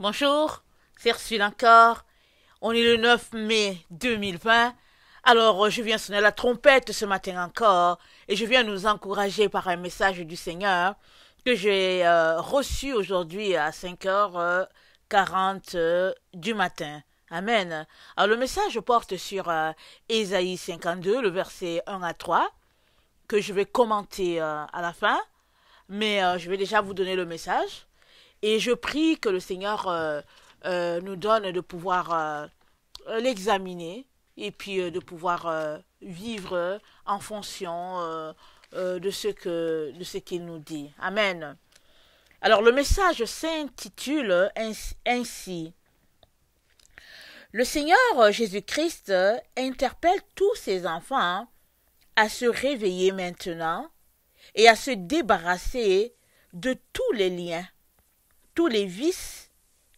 Bonjour, c'est Ursule encore. On est le 9 mai 2020. Alors, je viens sonner la trompette ce matin encore et je viens nous encourager par un message du Seigneur que j'ai reçu aujourd'hui à 5h40 du matin. Amen. Alors, le message porte sur Ésaïe 52, le verset 1 à 3, que je vais commenter à la fin, mais je vais déjà vous donner le message. Et je prie que le Seigneur nous donne de pouvoir l'examiner et puis de pouvoir vivre en fonction de ce qu'il nous dit. Amen. Alors le message s'intitule ainsi. Le Seigneur Jésus-Christ interpelle tous ses enfants à se réveiller maintenant et à se débarrasser de tous les liens, tous les vices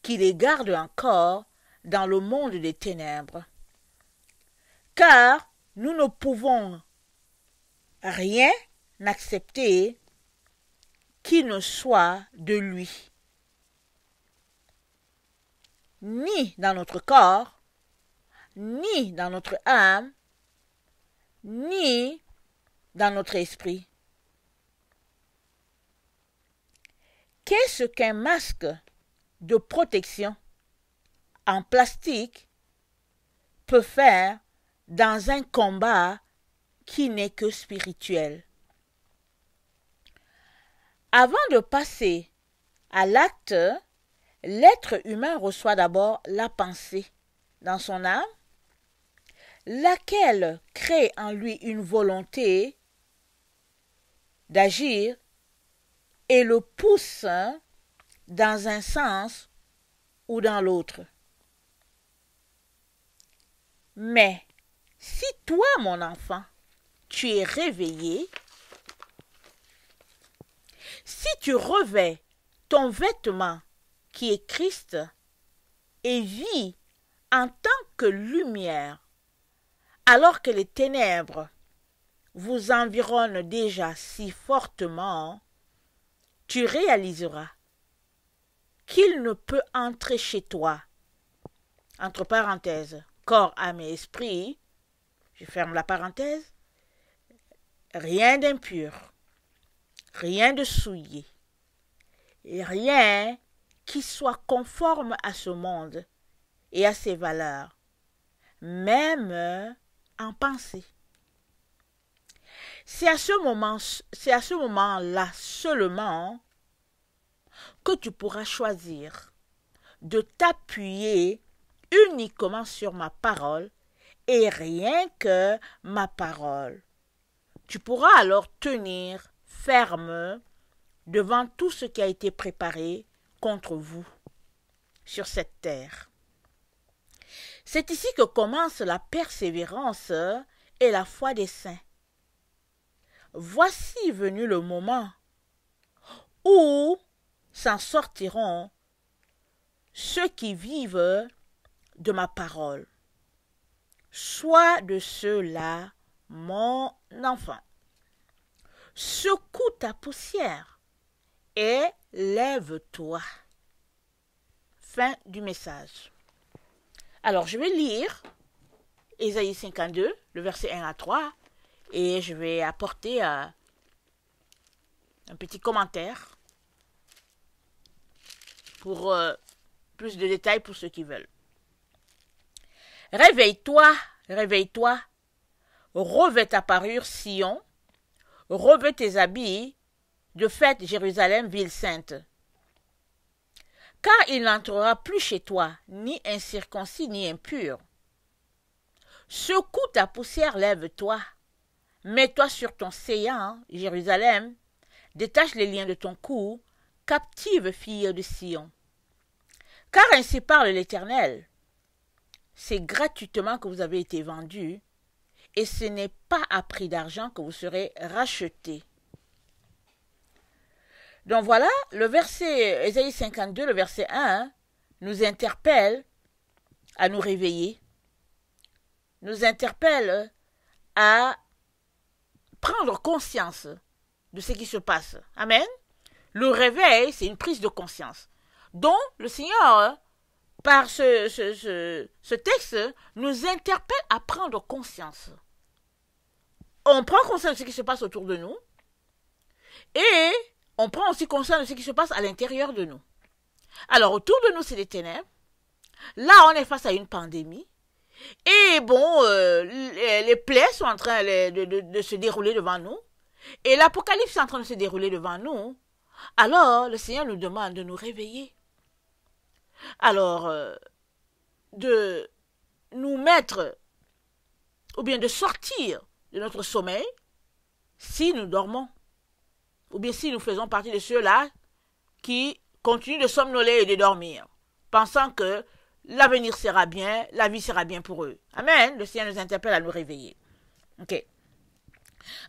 qui les gardent encore dans le monde des ténèbres. Car nous ne pouvons rien accepter qui ne soit de lui, ni dans notre corps, ni dans notre âme, ni dans notre esprit. Qu'est-ce qu'un masque de protection en plastique peut faire dans un combat qui n'est que spirituel? Avant de passer à l'acte, l'être humain reçoit d'abord la pensée dans son âme, laquelle crée en lui une volonté d'agir et le pousse dans un sens ou dans l'autre. Mais si toi, mon enfant, tu es réveillé, si tu revêts ton vêtement qui est Christ et vis en tant que lumière, alors que les ténèbres vous environnent déjà si fortement, tu réaliseras qu'il ne peut entrer chez toi, entre parenthèses, corps, âme et esprit, je ferme la parenthèse, rien d'impur, rien de souillé, et rien qui soit conforme à ce monde et à ses valeurs, même en pensée. C'est à ce moment-là seulement que tu pourras choisir de t'appuyer uniquement sur ma parole et rien que ma parole. Tu pourras alors tenir ferme devant tout ce qui a été préparé contre vous sur cette terre. C'est ici que commence la persévérance et la foi des saints. Voici venu le moment où s'en sortiront ceux qui vivent de ma parole. Sois de ceux-là, mon enfant. Secoue ta poussière et lève-toi. Fin du message. Alors, je vais lire Ésaïe 52, le verset 1 à 3, et je vais apporter un petit commentaire pour plus de détails pour ceux qui veulent. Réveille-toi, réveille-toi, revêt ta parure, Sion, revêt tes habits, de fête, Jérusalem, ville sainte. Car il n'entrera plus chez toi, ni incirconcis, ni impur. Secoue ta poussière, lève-toi. Mets-toi sur ton séant, Jérusalem. Détache les liens de ton cou, captive fille de Sion. Car ainsi parle l'Éternel. C'est gratuitement que vous avez été vendus, et ce n'est pas à prix d'argent que vous serez rachetés. Donc voilà, le verset Ésaïe 52, le verset 1, nous interpelle à nous réveiller, nous interpelle à prendre conscience de ce qui se passe. Amen. Le réveil, c'est une prise de conscience. dont le Seigneur, par ce texte, nous interpelle à prendre conscience. On prend conscience de ce qui se passe autour de nous et on prend aussi conscience de ce qui se passe à l'intérieur de nous. Alors, autour de nous, c'est des ténèbres. Là, on est face à une pandémie. Et bon, les plaies sont en train de se dérouler devant nous. Et l'Apocalypse est en train de se dérouler devant nous. Alors, le Seigneur nous demande de nous réveiller. Alors, de nous mettre, ou bien de sortir de notre sommeil, si nous dormons, ou bien si nous faisons partie de ceux-là qui continuent de somnoler et de dormir, pensant que l'avenir sera bien, la vie sera bien pour eux. Amen. Le Seigneur nous interpelle à nous réveiller. Ok.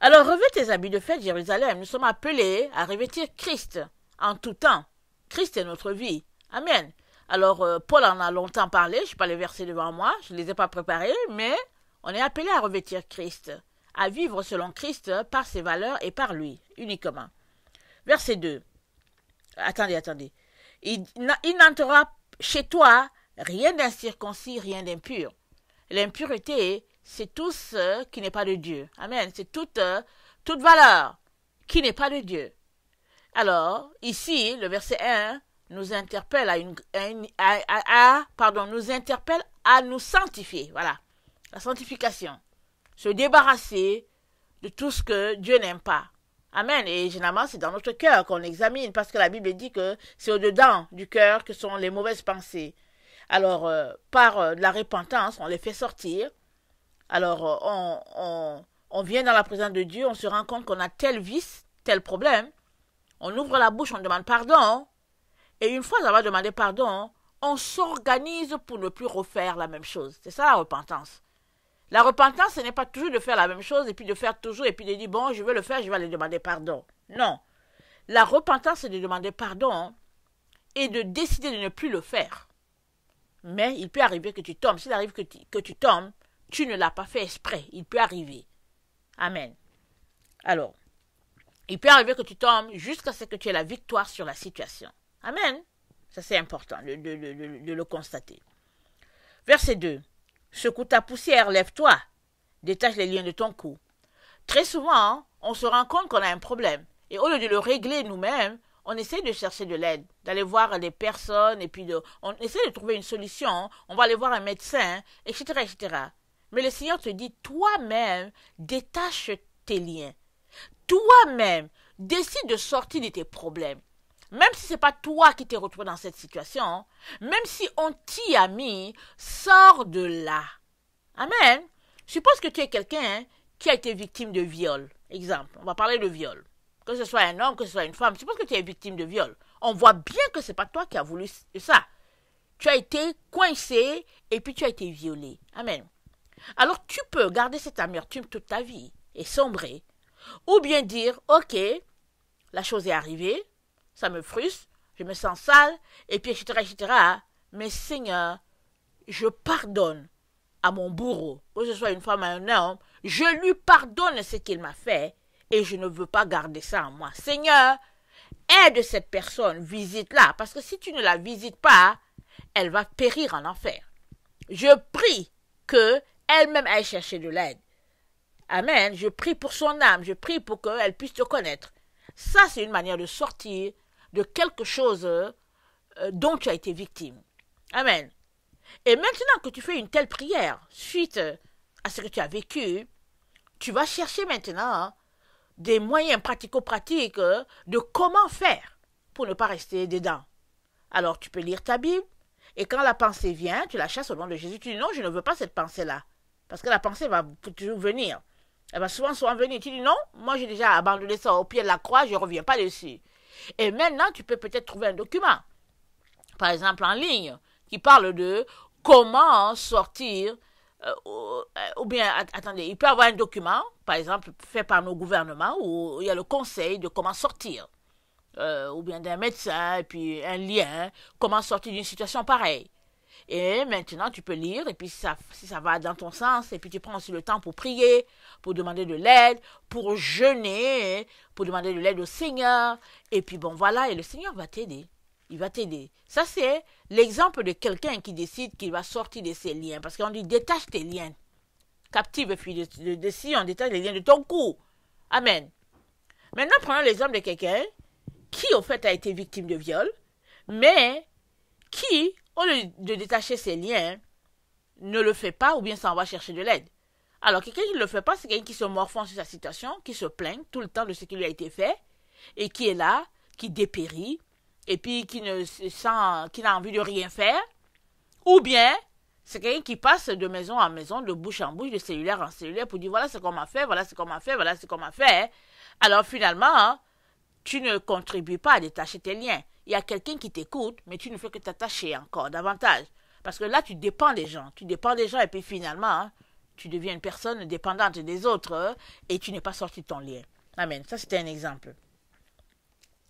Alors, revêt tes habits de fête, Jérusalem. Nous sommes appelés à revêtir Christ en tout temps. Christ est notre vie. Amen. Alors, Paul en a longtemps parlé. Je n'ai pas les versets devant moi. Je ne les ai pas préparés. Mais on est appelé à revêtir Christ. À vivre selon Christ par ses valeurs et par lui, uniquement. Verset 2. Attendez. Il n'entrera chez toi rien d'incirconcis, rien d'impur. L'impureté, c'est tout ce qui n'est pas de Dieu. Amen. C'est toute valeur qui n'est pas de Dieu. Alors, ici, le verset 1 nous interpelle nous interpelle à nous sanctifier. Voilà. La sanctification. Se débarrasser de tout ce que Dieu n'aime pas. Amen. Et généralement, c'est dans notre cœur qu'on examine, parce que la Bible dit que c'est au-dedans du cœur que sont les mauvaises pensées. Alors, par de la repentance, on les fait sortir. Alors, on vient dans la présence de Dieu, on se rend compte qu'on a tel vice, tel problème. On ouvre la bouche, on demande pardon. Et une fois avoir demandé pardon, on s'organise pour ne plus refaire la même chose. C'est ça la repentance. La repentance, ce n'est pas toujours de faire la même chose et puis de faire toujours et puis de dire, bon, je veux le faire, je vais aller demander pardon. Non. La repentance, c'est de demander pardon et de décider de ne plus le faire. Mais il peut arriver que tu tombes. S'il arrive que tu tombes, tu ne l'as pas fait exprès. Il peut arriver. Amen. Alors, il peut arriver que tu tombes jusqu'à ce que tu aies la victoire sur la situation. Amen. Ça, c'est important de le constater. Verset 2. Secoue ta poussière, lève-toi. Détache les liens de ton cou. Très souvent, on se rend compte qu'on a un problème. Et au lieu de le régler nous-mêmes, on essaie de chercher de l'aide, d'aller voir des personnes, et puis on essaie de trouver une solution, on va aller voir un médecin, etc., etc. Mais le Seigneur te dit, toi-même, détache tes liens. Toi-même, décide de sortir de tes problèmes. Même si ce n'est pas toi qui t'es retrouvé dans cette situation, même si on t'y a mis, sors de là. Amen. Suppose que tu es quelqu'un qui a été victime de viol. Exemple, on va parler de viol. Que ce soit un homme, que ce soit une femme, suppose que tu es victime de viol. On voit bien que ce n'est pas toi qui as voulu ça. Tu as été coincé et puis tu as été violé. Amen. Alors tu peux garder cette amertume toute ta vie et sombrer. Ou bien dire, ok, la chose est arrivée, ça me frustre, je me sens sale, et puis etc., etc. Mais Seigneur, je pardonne à mon bourreau, que ce soit une femme ou un homme, je lui pardonne ce qu'il m'a fait, et je ne veux pas garder ça en moi. Seigneur, aide cette personne, visite-la, parce que si tu ne la visites pas, elle va périr en enfer. Je prie que elle-même aille chercher de l'aide. Amen. Je prie pour son âme, je prie pour qu'elle puisse te connaître. Ça, c'est une manière de sortir de quelque chose dont tu as été victime. Amen. Et maintenant que tu fais une telle prière suite à ce que tu as vécu, tu vas chercher maintenant des moyens pratico-pratiques de comment faire pour ne pas rester dedans. Alors, tu peux lire ta Bible et quand la pensée vient, tu la chasses au nom de Jésus. Tu dis non, je ne veux pas cette pensée-là. Parce que la pensée va toujours venir. Elle va souvent venir. Tu dis non, moi j'ai déjà abandonné ça au pied de la croix, je ne reviens pas dessus. Et maintenant, tu peux peut-être trouver un document, par exemple en ligne, qui parle de comment sortir, ou bien, attendez, il peut y avoir un document, par exemple, fait par nos gouvernements, où il y a le conseil de comment sortir, ou bien d'un médecin, et puis un lien, comment sortir d'une situation pareille. Et maintenant, tu peux lire, et puis si ça va dans ton sens, et puis tu prends aussi le temps pour prier, pour demander de l'aide, pour jeûner, pour demander de l'aide au Seigneur, et puis bon, voilà, et le Seigneur va t'aider. il va t'aider. Ça, c'est l'exemple de quelqu'un qui décide qu'il va sortir de ses liens. Parce qu'on dit, détache tes liens. Captive, fille de Sion, détache les liens de ton cou. Amen. Maintenant, prenons l'exemple de quelqu'un qui, au fait, a été victime de viol, mais qui, au lieu de détacher ses liens, ne le fait pas ou bien s'en va chercher de l'aide. Alors, quelqu'un qui ne le fait pas, c'est quelqu'un qui se morfond sur sa situation, qui se plaint tout le temps de ce qui lui a été fait, et qui est là, qui dépérit, et puis qui n'a envie de rien faire, ou bien c'est quelqu'un qui passe de maison en maison, de bouche en bouche, de cellulaire en cellulaire pour dire voilà ce qu'on m'a fait, voilà ce qu'on m'a fait, voilà ce qu'on m'a fait. Alors finalement, tu ne contribues pas à détacher tes liens. Il y a quelqu'un qui t'écoute, mais tu ne fais que t'attacher encore davantage. Parce que là, tu dépends des gens. Tu dépends des gens et puis finalement, tu deviens une personne dépendante des autres et tu n'es pas sorti de ton lien. Amen. Ça, c'était un exemple.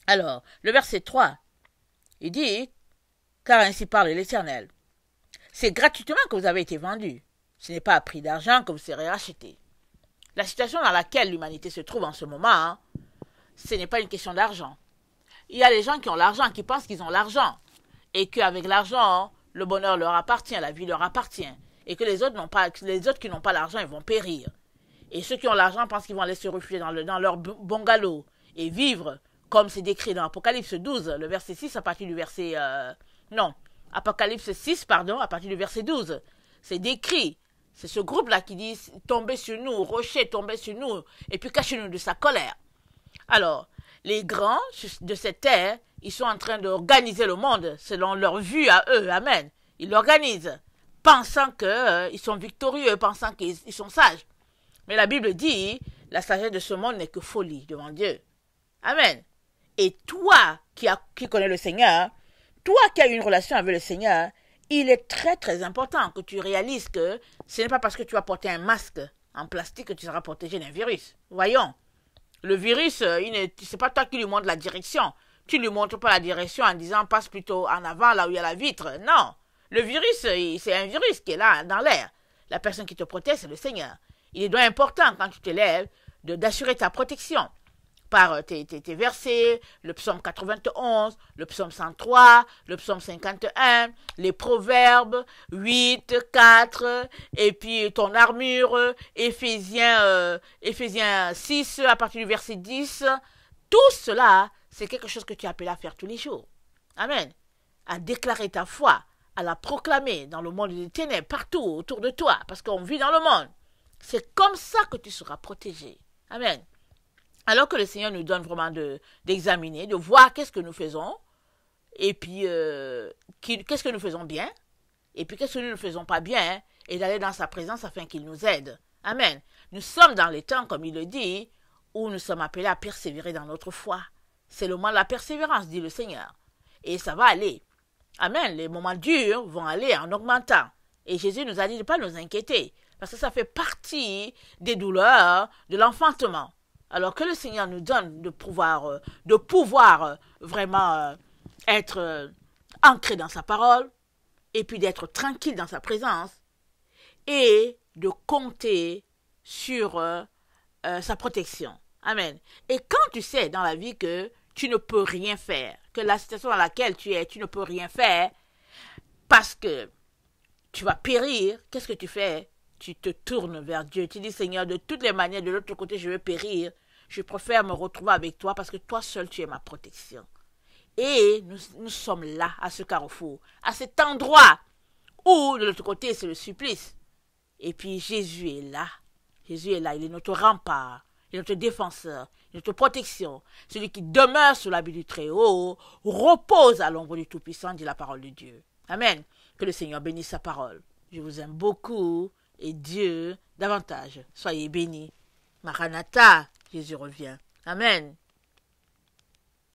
Alors, le verset 3, il dit, car ainsi parle l'Éternel. C'est gratuitement que vous avez été vendus. Ce n'est pas à prix d'argent que vous serez rachetés. La situation dans laquelle l'humanité se trouve en ce moment, ce n'est pas une question d'argent. Il y a des gens qui ont l'argent, qui pensent qu'ils ont l'argent, et qu'avec l'argent, le bonheur leur appartient, la vie leur appartient, et que les autres qui n'ont pas l'argent, ils vont périr. Et ceux qui ont l'argent pensent qu'ils vont aller se réfugier dans leur bungalow et vivre, comme c'est décrit dans Apocalypse 12, le verset 6 à partir du verset... Apocalypse 6, pardon, à partir du verset 12. C'est décrit. C'est ce groupe-là qui dit « Tombez sur nous, rocher, tombez sur nous, et puis cachez-nous de sa colère. » Alors, les grands de cette terre, ils sont en train d'organiser le monde selon leur vue à eux. Amen. Ils l'organisent, pensant qu'ils sont victorieux, pensant qu'ils sont sages. Mais la Bible dit « La sagesse de ce monde n'est que folie devant Dieu. » Amen. Et toi qui connais le Seigneur, toi qui as une relation avec le Seigneur, il est très très important que tu réalises que ce n'est pas parce que tu vas porter un masque en plastique que tu seras protégé d'un virus. Voyons, le virus, c'est pas toi qui lui montres la direction. Tu ne lui montres pas la direction en disant passe plutôt en avant là où il y a la vitre. Non, le virus, c'est un virus qui est là dans l'air. La personne qui te protège, c'est le Seigneur. Il est donc important quand tu te lèves d'assurer ta protection par tes versets, le psaume 91, le psaume 103, le psaume 51, les proverbes 8, 4, et puis ton armure, Éphésiens 6 à partir du verset 10. Tout cela, c'est quelque chose que tu es appelé à faire tous les jours. Amen. À déclarer ta foi, à la proclamer dans le monde des ténèbres, partout autour de toi, parce qu'on vit dans le monde. C'est comme ça que tu seras protégé. Amen. Alors que le Seigneur nous donne vraiment d'examiner, de voir qu'est-ce que nous faisons, et puis qu'est-ce que nous faisons bien, et puis qu'est-ce que nous ne faisons pas bien, et d'aller dans sa présence afin qu'il nous aide. Amen. Nous sommes dans les temps, comme il le dit, où nous sommes appelés à persévérer dans notre foi. C'est le moment de la persévérance, dit le Seigneur. Et ça va aller. Amen. Les moments durs vont aller en augmentant. Et Jésus nous a dit de ne pas nous inquiéter, parce que ça fait partie des douleurs de l'enfantement. Alors que le Seigneur nous donne de pouvoir vraiment être ancré dans sa parole, et puis d'être tranquille dans sa présence, et de compter sur sa protection. Amen. Et quand tu sais dans la vie que tu ne peux rien faire, que la situation dans laquelle tu es, tu ne peux rien faire, parce que tu vas périr, qu'est-ce que tu fais? Tu te tournes vers Dieu. Tu dis, Seigneur, de toutes les manières, de l'autre côté, je vais périr. Je préfère me retrouver avec toi parce que toi seul, tu es ma protection. Et nous sommes là, à ce carrefour, à cet endroit où, de l'autre côté, c'est le supplice. Et puis, Jésus est là. Jésus est là. Il est notre rempart. Il est notre défenseur. Il est notre protection. Celui qui demeure sous l'habit du Très-Haut repose à l'ombre du Tout-Puissant, dit la parole de Dieu. Amen. Que le Seigneur bénisse sa parole. Je vous aime beaucoup et Dieu davantage. Soyez bénis. Maranatha, Jésus revient. Amen.